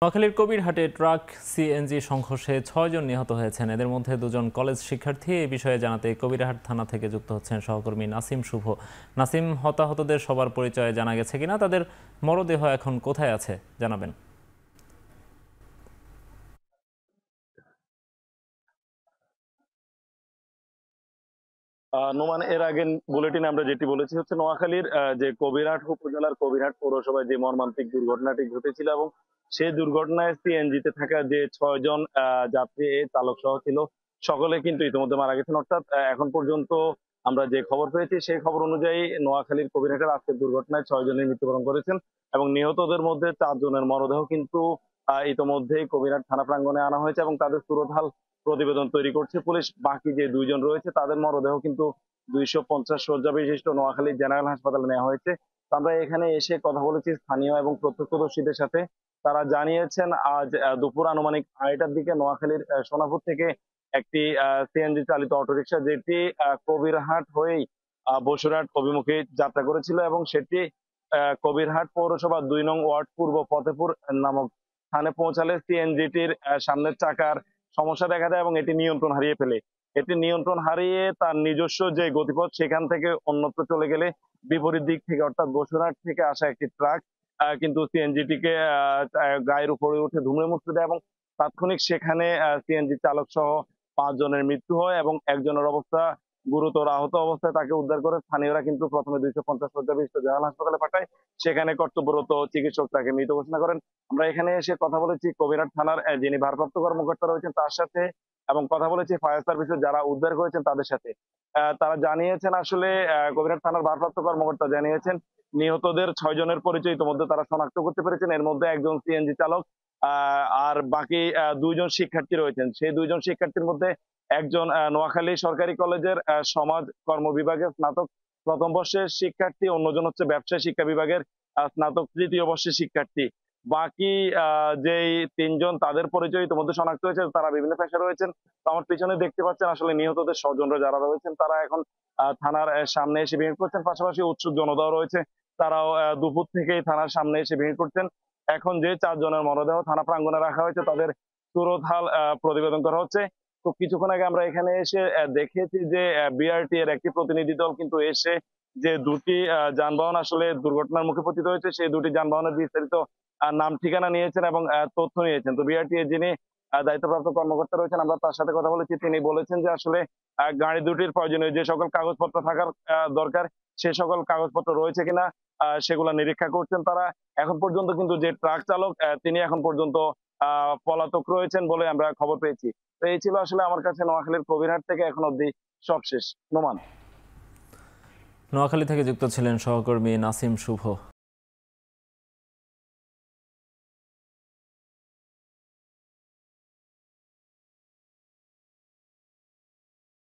নোয়াখালীর কবিরহাটে truck CNG সংঘর্ষে ৬ জন নিহত হয়েছেন। এদের মধ্যে ২ জন কলেজ শিক্ষার্থী। এই বিষয়ে জানাতে কবিরহাট থানা থেকে যুক্ত হচ্ছেন সহকর্মী নাসিম শুভ। নাসিম, হতাহতদের সবার পরিচয় জানা গেছে কিনা, তাদের মরদেহ এখন কোথায় আছে জানাবেন। নোমান, এর আগে বুলেটিনে আমরা যেটি বলেছি হচ্ছে নোয়াখালীর যে কবিরহাট উপজেলার কবিরহাট পৌরসভায় যে মর্মান্তিক দুর্ঘটনাটি ঘটেছিল এবং সেই দুর্ঘটনায় সিএনজিতে থাকা যে ৬ জন যাত্রী চালক সহ ছিল, সকলে কিন্তু ইতিমধ্যে মারা গেছেন। অর্থাৎ এখন পর্যন্ত আমরা যে খবর পেয়েছি সেই খবর অনুযায়ী নোয়াখালীর কবিরহাটের আজকের দুর্ঘটনায় ৬ জনের মৃত্যুবরণ করেছেন এবং নিহতদের মধ্যে ৪ জনের মরদেহ কিন্তু ইতিমধ্যেই কবিরহাট থানা প্রাঙ্গণে আনা হয়েছে এবং তাদের সুরতহাল প্রতিবেদন তৈরি করছে পুলিশ। বাকি যে ২ জন রয়েছে তাদের মরদেহ কিন্তু ২৫০ শয্যা বিশিষ্ট নোয়াখালী জেনারেল হাসপাতালে নেওয়া হয়েছে। তো আমরা এখানে এসে কথা বলেছি স্থানীয় এবং প্রত্যক্ষদর্শীদের সাথে। তারা জানিয়েছেন আজ দুপুর আনুমানিক ২:৩০টার দিকে নোয়াখালীর সোনাপুর থেকে একটি সিএনজি চালিত অটোরিকশা, যেটি কবিরহাট হয়েই বসুরহাট অভিমুখে যাত্রা করেছিল এবং সেটি কবিরহাট পৌরসভা ২ নং ওয়ার্ড পূর্ব ফতেপুর নামক স্থানে পৌঁছালে সিএনজিটির সামনের চাকার সমস্যা দেখা দেয় এবং এটি নিয়ন্ত্রণ হারিয়ে ফেলে। এটি নিয়ন্ত্রণ হারিয়ে তার নিজস্ব যে গতিপথ সেখান থেকে অন্যত্র চলে গেলে বিপরীত দিক থেকে অর্থাৎ বসুরহাট থেকে আসা একটি ট্রাক কিন্তু সিএনজিটিকে গায়ের উপরে উঠে ধুমড়ে মুচড়ে দেয় এবং তাৎক্ষণিক সেখানে সিএনজি চালক সহ ৫ জনের মৃত্যু হয় এবং একজনের অবস্থা গুরুতর আহত অবস্থায়। তাকে উদ্ধার করে স্থানীয়রা কিন্তু প্রথমে ২৫০ শয্যা বিশিষ্ট জেনারেল হাসপাতালে পাঠায়। সেখানে কর্তব্যরত চিকিৎসক তাকে মৃত ঘোষণা করেন। আমরা এখানে এসে কথা বলেছি কবিরহাট থানার যিনি ভারপ্রাপ্ত কর্মকর্তা রয়েছেন তার সাথে এবং কথা বলেছি ফায়ার সার্ভিসের যারা উদ্ধার করেছেন তাদের সাথে। তারা জানিয়েছেন আসলে কবিরহাট থানার ভারপ্রাপ্ত কর্মকর্তা জানিয়েছেন নিহতদের ৬ জনের পরিচয় ইতিমধ্যে তারা শনাক্ত করতে পেরেছেন। এর মধ্যে একজন সিএনজি চালক আর বাকি ২ জন শিক্ষার্থী রয়েছেন। সেই ২ জন শিক্ষার্থীর মধ্যে একজন নোয়াখালী সরকারি কলেজের সমাজ কর্ম বিভাগের স্নাতক প্রথম বর্ষের শিক্ষার্থী, অন্যজন হচ্ছে ব্যবসায় শিক্ষা বিভাগের স্নাতক তৃতীয় বর্ষের শিক্ষার্থী। বাকি যেই ৩ জন তাদের পরিচয় ইতিমধ্যে শনাক্ত হয়েছে, তারা বিভিন্ন পেশায় রয়েছেন। তো আমার পিছনে দেখতে পাচ্ছেন আসলে নিহতদের স্বজনরা যারা রয়েছেন তারা এখন থানার সামনে এসে ভিড় করছেন। পাশাপাশি উৎসুক জনতাও রয়েছে, তারাও দুপুর থেকেই থানার সামনে এসে ভিড় করছেন। এখন যে ৪ জনের মরদেহ থানা প্রাঙ্গণে রাখা হয়েছে তাদের সুরতহাল প্রতিবেদন করা হচ্ছে। তো কিছুক্ষণ আগে আমরা এখানে এসে দেখেছি যে বিআরটি এর একটি প্রতিনিধি দল কিন্তু এসে যে দুটি যানবাহন আসলে দুর্ঘটনার মুখে পতিত হয়েছে সেই দুটি যানবাহনের বিস্তারিত নাম ঠিকানা নিয়েছেন এবং তথ্য নিয়েছেন। তো বিআরটি এর যিনি দায়িত্বপ্রাপ্ত কর্মকর্তা রয়েছেন আমরা তার সাথে কথা বলেছি। তিনি বলেছেন যে আসলে গাড়ি দুটির প্রয়োজনীয় যে সকল কাগজপত্র থাকার দরকার সে সকল কাগজপত্র রয়েছে কিনা সেগুলা নিরীক্ষা করছেন তারা। এখন পর্যন্ত কিন্তু যে ট্রাক চালক তিনি এখন পর্যন্ত পলাতক রয়েছেন বলে আমরা খবর পেয়েছি। তো এই ছিল আসলে আমার কাছে নোয়াখালীর কবিরহাট থেকে এখন অব্দি সবশেষ। নোমান। নোয়াখালী থেকে যুক্ত ছিলেন সহকর্মী নাসিম শুভ।